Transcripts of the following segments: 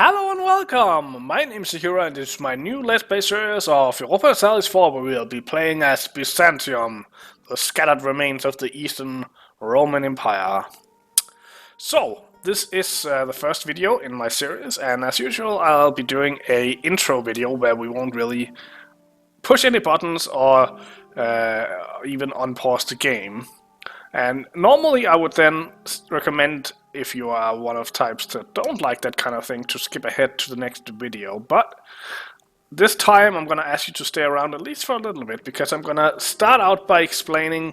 Hello and welcome! My name is Hiro and this is my new Let's Play series of Europa Universalis IV, where we'll be playing as Byzantium, the scattered remains of the Eastern Roman Empire. So, this is the first video in my series, and as usual I'll be doing a intro video where we won't really push any buttons or even unpause the game. And normally I would then recommend, if you are one of types that don't like that kind of thing, to skip ahead to the next video. But this time I'm gonna ask you to stay around at least for a little bit, because I'm gonna start out by explaining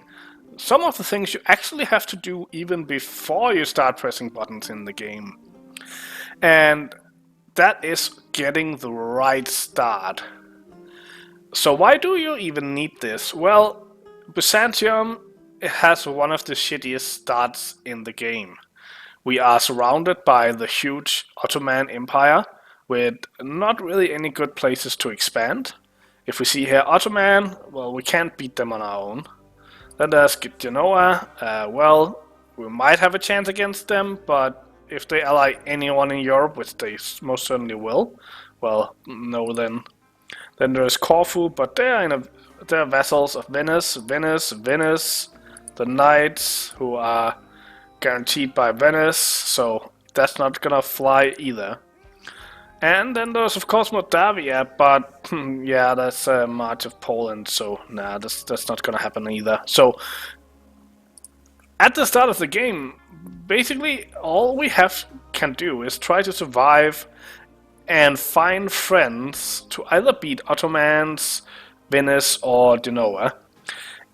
some of the things you actually have to do even before you start pressing buttons in the game. And that is getting the right start. So why do you even need this? Well, Byzantium, it has one of the shittiest starts in the game. We are surrounded by the huge Ottoman Empire with not really any good places to expand. If we see here Ottoman, well, we can't beat them on our own. Then there's Genoa. Well, we might have a chance against them, but if they ally anyone in Europe, which they most certainly will, well, no then. Then there's Corfu, but they're vassals of Venice, the Knights, who are guaranteed by Venice, so that's not gonna fly either. And then there's of course Moldavia, but yeah, that's a March of Poland, so nah, that's not gonna happen either. So at the start of the game, basically all we can do is try to survive and find friends to either beat Ottomans, Venice, or Genoa.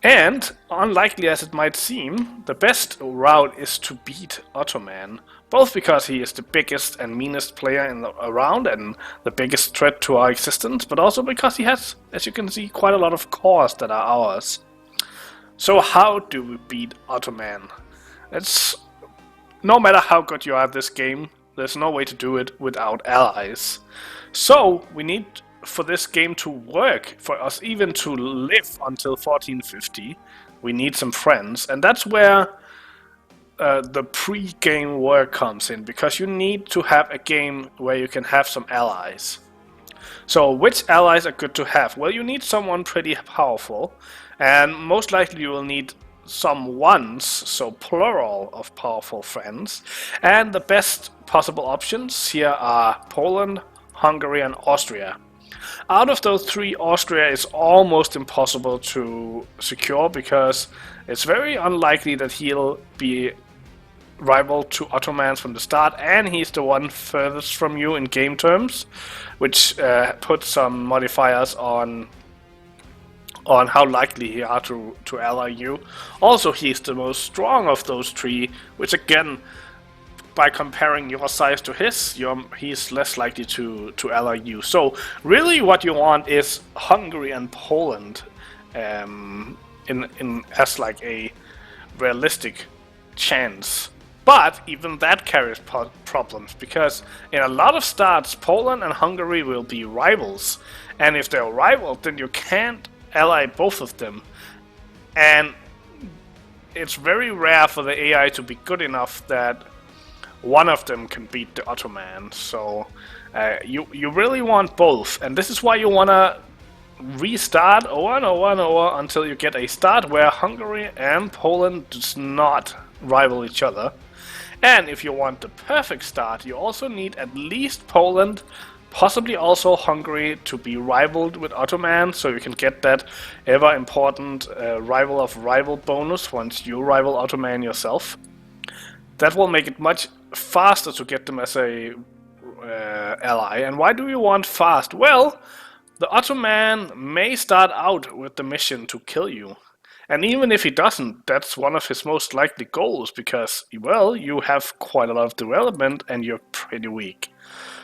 And, unlikely as it might seem, the best route is to beat Ottoman, both because he is the biggest and meanest player around and the biggest threat to our existence, but also because he has, as you can see, quite a lot of cores that are ours. So how do we beat Ottoman? No matter how good you are at this game, there's no way to do it without allies. So we need, for this game to work, for us even to live until 1450, we need some friends, and that's where the pre-game work comes in, because you need to have a game where you can have some allies. So which allies are good to have? Well, you need someone pretty powerful, and most likely you will need some ones, so plural of powerful friends, and the best possible options here are Poland, Hungary, and Austria. Out of those three, Austria is almost impossible to secure, because it's very unlikely that he'll be rival to Ottomans from the start, and he's the one furthest from you in game terms, which puts some modifiers on how likely he are to ally you. Also, he's the most strong of those three, which again, by comparing your size to his, he's less likely to ally you. So really what you want is Hungary and Poland as like a realistic chance. But even that carries problems, because in a lot of starts Poland and Hungary will be rivals, and if they're rivals, then you can't ally both of them. And it's very rare for the AI to be good enough that one of them can beat the Ottoman, so you really want both, and this is why you want to restart over until you get a start where Hungary and Poland does not rival each other. And if you want the perfect start, you also need at least Poland, possibly also Hungary, to be rivaled with Ottoman, so you can get that ever important rival of rival bonus once you rival Ottoman yourself. That will make it much faster to get them as a ally. And why do you want fast? Well, the Ottoman may start out with the mission to kill you. And even if he doesn't, that's one of his most likely goals, because, well, you have quite a lot of development and you're pretty weak.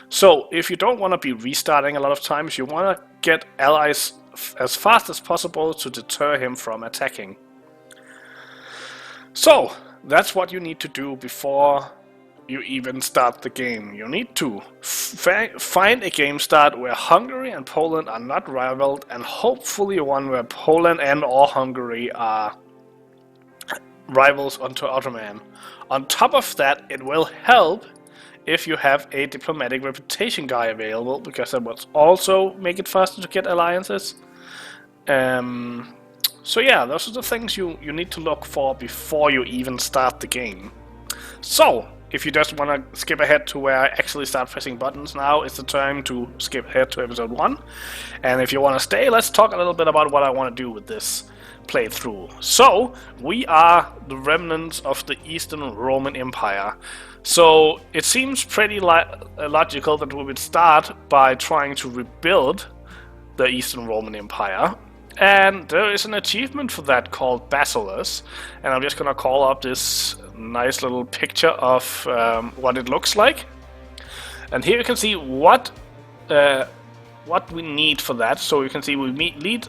So if you don't want to be restarting a lot of times, you want to get allies as fast as possible to deter him from attacking. So that's what you need to do before you even start the game. You need to find a game start where Hungary and Poland are not rivaled, and hopefully one where Poland and or Hungary are rivals onto Ottoman. On top of that, it will help if you have a diplomatic reputation guy available, because that will also make it faster to get alliances. So yeah, those are the things you need to look for before you even start the game. So, if you just want to skip ahead to where I actually start pressing buttons, now is the time to skip ahead to episode 1. And if you want to stay, let's talk a little bit about what I want to do with this playthrough. So, we are the remnants of the Eastern Roman Empire. So, it seems pretty logical that we would start by trying to rebuild the Eastern Roman Empire. And there is an achievement for that called Basileus, and I'm just gonna call up this nice little picture of what it looks like. And here you can see what we need for that. So you can see we need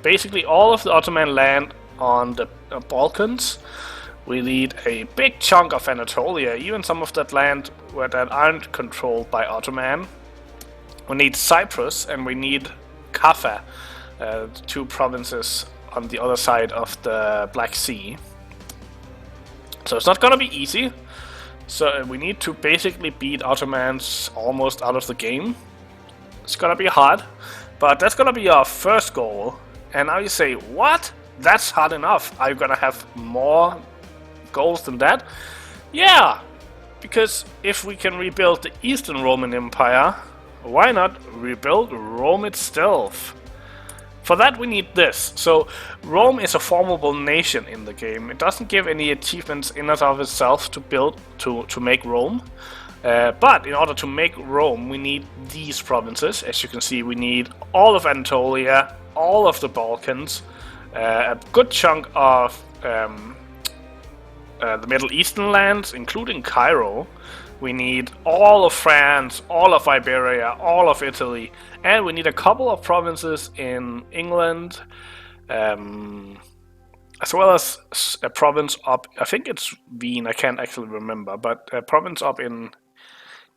basically all of the Ottoman land on the Balkans. We need a big chunk of Anatolia, even some of that land that aren't controlled by Ottoman. We need Cyprus, and we need Kaffa. Two provinces on the other side of the Black Sea. So it's not gonna be easy. So we need to basically beat Ottomans almost out of the game. It's gonna be hard, but that's gonna be our first goal. And now you say, what? That's hard enough. Are you gonna have more goals than that? Yeah, because if we can rebuild the Eastern Roman Empire, why not rebuild Rome itself? For that we need this. So Rome is a formable nation in the game. It doesn't give any achievements in and of itself to build to make Rome. But in order to make Rome, we need these provinces. As you can see, we need all of Anatolia, all of the Balkans, a good chunk of the Middle Eastern lands, including Cairo. We need all of France, all of Iberia, all of Italy, and we need a couple of provinces in England, as well as a province up, I think it's Wien, I can't actually remember, but a province up in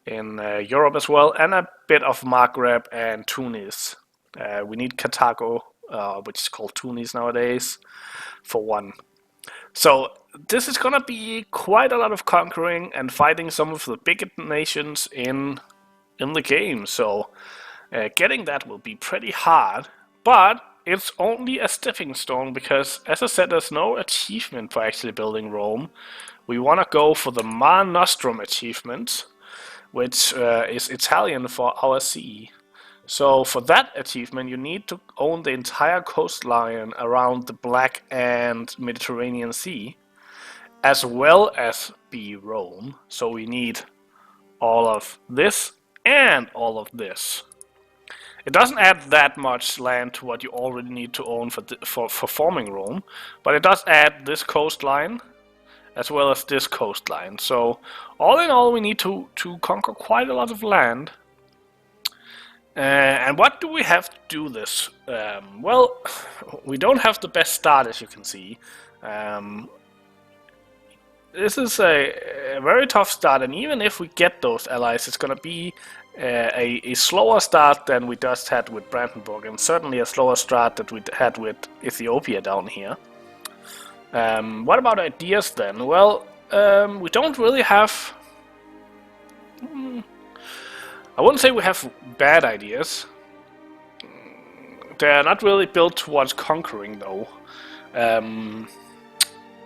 Europe as well, and a bit of Maghreb and Tunis. We need Carthago, which is called Tunis nowadays, for one. So this is gonna be quite a lot of conquering and fighting some of the biggest nations in the game. So getting that will be pretty hard, but it's only a stepping stone because, as I said, there's no achievement for actually building Rome. We want to go for the Mare Nostrum achievement, which is Italian for our sea. So for that achievement, you need to own the entire coastline around the Black and Mediterranean Sea, as well as be Rome. So we need all of this and all of this. It doesn't add that much land to what you already need to own for forming Rome, but it does add this coastline as well as this coastline. So all in all, we need to conquer quite a lot of land. And what do we have to do this? Well, we don't have the best start, as you can see. This is a very tough start, and even if we get those allies, it's going to be a slower start than we just had with Brandenburg, and certainly a slower start that we had with Ethiopia down here. What about ideas then? Well, we don't really have... I wouldn't say we have bad ideas. They're not really built towards conquering, though.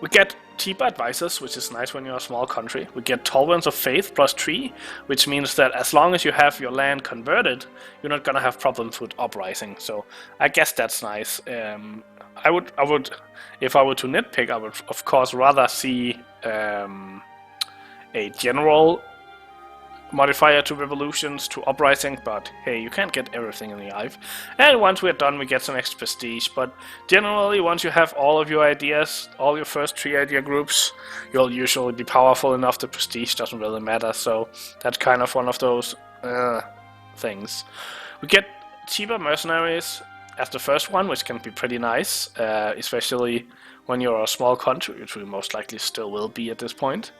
We get cheaper advisors, which is nice when you're a small country. We get tolerance of faith +3, which means that as long as you have your land converted, you're not gonna have problems with uprising. So I guess that's nice. I would, if I were to nitpick, I would of course rather see a general modifier to revolutions, to uprising, but hey, you can't get everything in the life. And once we're done, we get some extra prestige, but generally, once you have all of your ideas, all your first 3 idea groups, you'll usually be powerful enough, the prestige doesn't really matter, so that's kind of one of those things. We get cheaper mercenaries as the first one, which can be pretty nice, especially when you're a small country, which we most likely still will be at this point.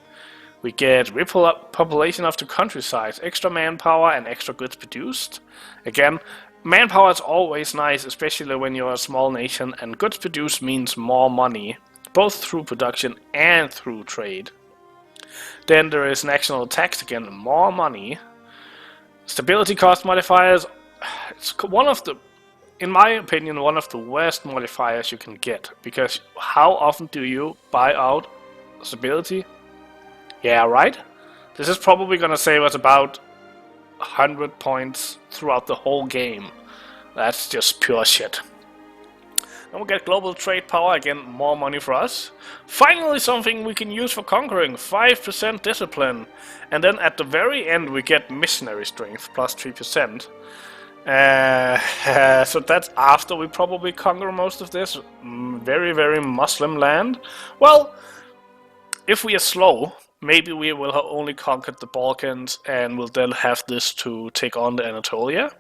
We get repopulation of the countryside, extra manpower and extra goods produced. Again, manpower is always nice, especially when you're a small nation, and goods produced means more money, both through production and through trade. Then there is national tax, again, more money. Stability cost modifiers, it's one of the, in my opinion, one of the worst modifiers you can get, because how often do you buy out stability? Yeah, right? This is probably gonna save us about 100 points throughout the whole game. That's just pure shit. Then we get global trade power, again, more money for us. Finally something we can use for conquering, 5% discipline. And then at the very end we get missionary strength, plus 3%. So that's after we probably conquer most of this very, very Muslim land. Well, if we are slow, maybe we will have only conquered the Balkans and will then have this to take on the Anatolia.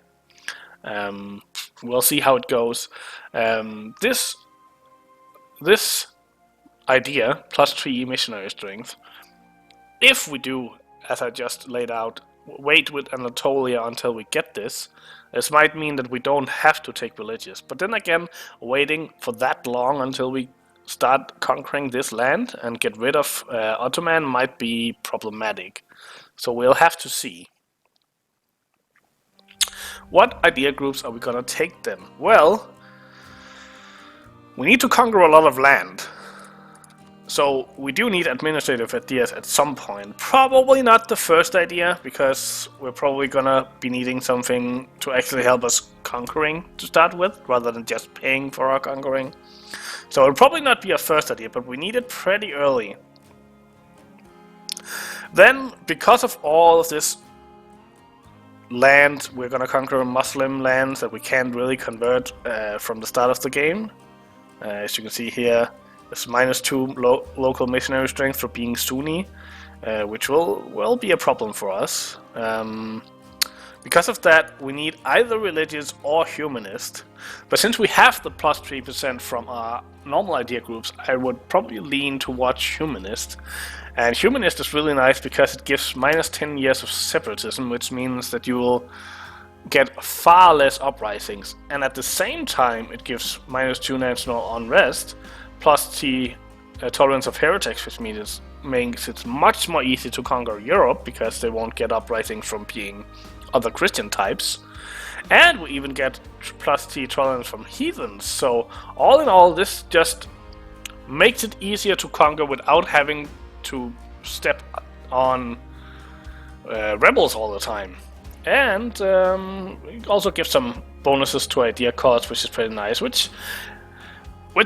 We'll see how it goes. This idea, plus 3 missionary strength, if we do, as I just laid out, wait with Anatolia until we get this might mean that we don't have to take religious. But then again, waiting for that long until we start conquering this land and get rid of Ottoman might be problematic. So we'll have to see. What idea groups are we gonna take then? Well, we need to conquer a lot of land. So we do need administrative ideas at some point. Probably not the first idea, because we're probably gonna be needing something to actually help us conquering to start with, rather than just paying for our conquering. So it'll probably not be our first idea, but we need it pretty early. Then, because of all of this land, we're gonna conquer Muslim lands that we can't really convert from the start of the game. As you can see here, there's -2 local missionary strength for being Sunni, which will be a problem for us. Because of that, we need either religious or humanist. But since we have the plus 3% from our normal idea groups, I would probably lean towards humanist. And humanist is really nice because it gives -10 years of separatism, which means that you will get far less uprisings. And at the same time, it gives -2 national unrest, plus the tolerance of heretics, which makes it much more easy to conquer Europe, because they won't get uprisings from being other Christian types. And we even get plus the tolerance from heathens. So all in all, this just makes it easier to conquer without having to step on rebels all the time. And it also gives some bonuses to idea cost, which is pretty nice, which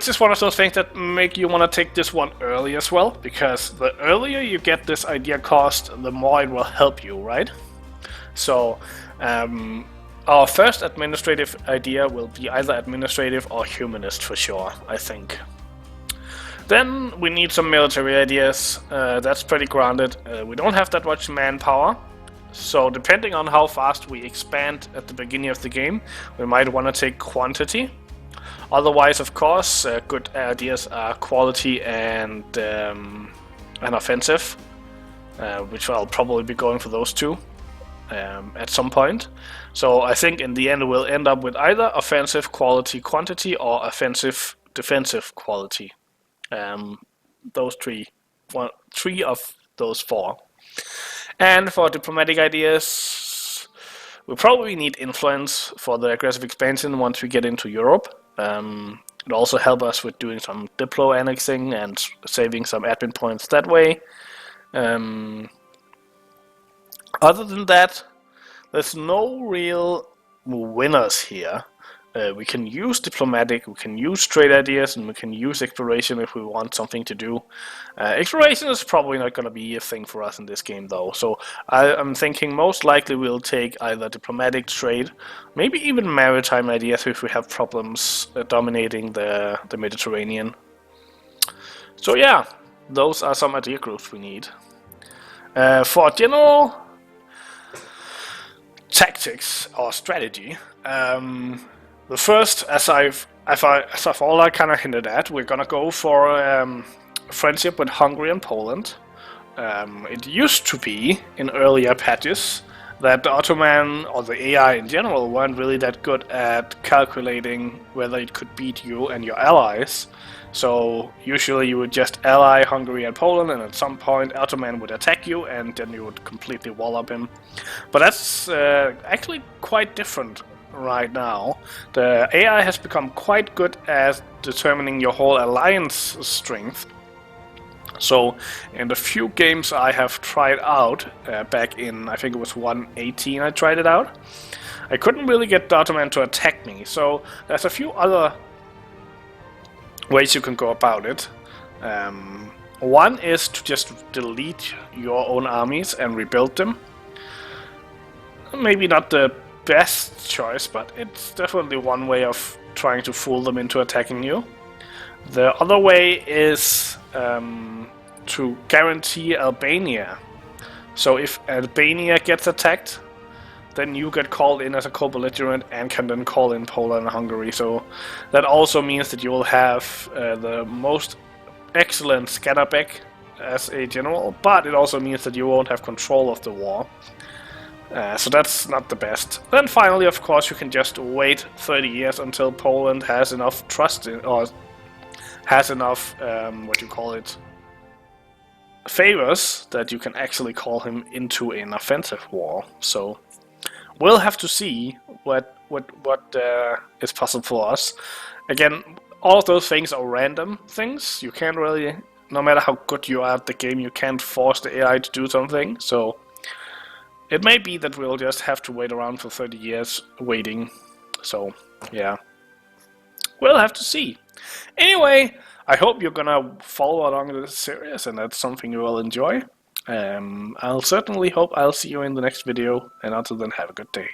is one of those things that make you want to take this one early as well, because the earlier you get this idea cost, the more it will help you, right? So our first administrative idea will be either administrative or humanist for sure, I think. Then we need some military ideas. That's pretty grounded. We don't have that much manpower, so depending on how fast we expand at the beginning of the game, we might want to take quantity. Otherwise, of course, good ideas are quality and offensive, which I'll probably be going for those two at some point. So I think in the end we'll end up with either offensive quality quantity or offensive defensive quality. Those three of those 4. And for diplomatic ideas, we probably need influence for the aggressive expansion once we get into Europe. It'll also help us with doing some diplo annexing and saving some admin points that way. Other than that, there's no real winners here. We can use diplomatic, we can use trade ideas, and we can use exploration if we want something to do. Exploration is probably not going to be a thing for us in this game though, so I'm thinking most likely we'll take either diplomatic, trade, maybe even maritime ideas if we have problems dominating the Mediterranean. So yeah, those are some idea groups we need. For general tactics or strategy, the first, as I've all kind of hinted at, we're gonna go for friendship with Hungary and Poland. It used to be in earlier patches that the Ottoman, or the AI in general, weren't really that good at calculating whether it could beat you and your allies. So usually you would just ally Hungary and Poland, and at some point Ottoman would attack you, and then you would completely wall up him. But that's actually quite different right now. The AI has become quite good at determining your whole alliance strength. So in the few games I have tried out, back in, I think it was 1.18 I tried it out, I couldn't really get the Ottoman to attack me. So there's a few other ways you can go about it. One is to just delete your own armies and rebuild them. Maybe not the best choice, but it's definitely one way of trying to fool them into attacking you. The other way is to guarantee Albania. So if Albania gets attacked, then you get called in as a co-belligerent and can then call in Poland and Hungary. So that also means that you will have the most excellent Scatterback as a general, but it also means that you won't have control of the war. So that's not the best. Then finally, of course, you can just wait 30 years until Poland has enough trust in, or has enough, favors that you can actually call him into an offensive war. So we'll have to see what is possible for us. Again, all of those things are random things. You can't really, no matter how good you are at the game, you can't force the AI to do something. So it may be that we'll just have to wait around for 30 years waiting. So yeah, we'll have to see. Anyway, I hope you're gonna follow along with this series, and that's something you will enjoy. I'll certainly hope I'll see you in the next video, and until then, have a good day.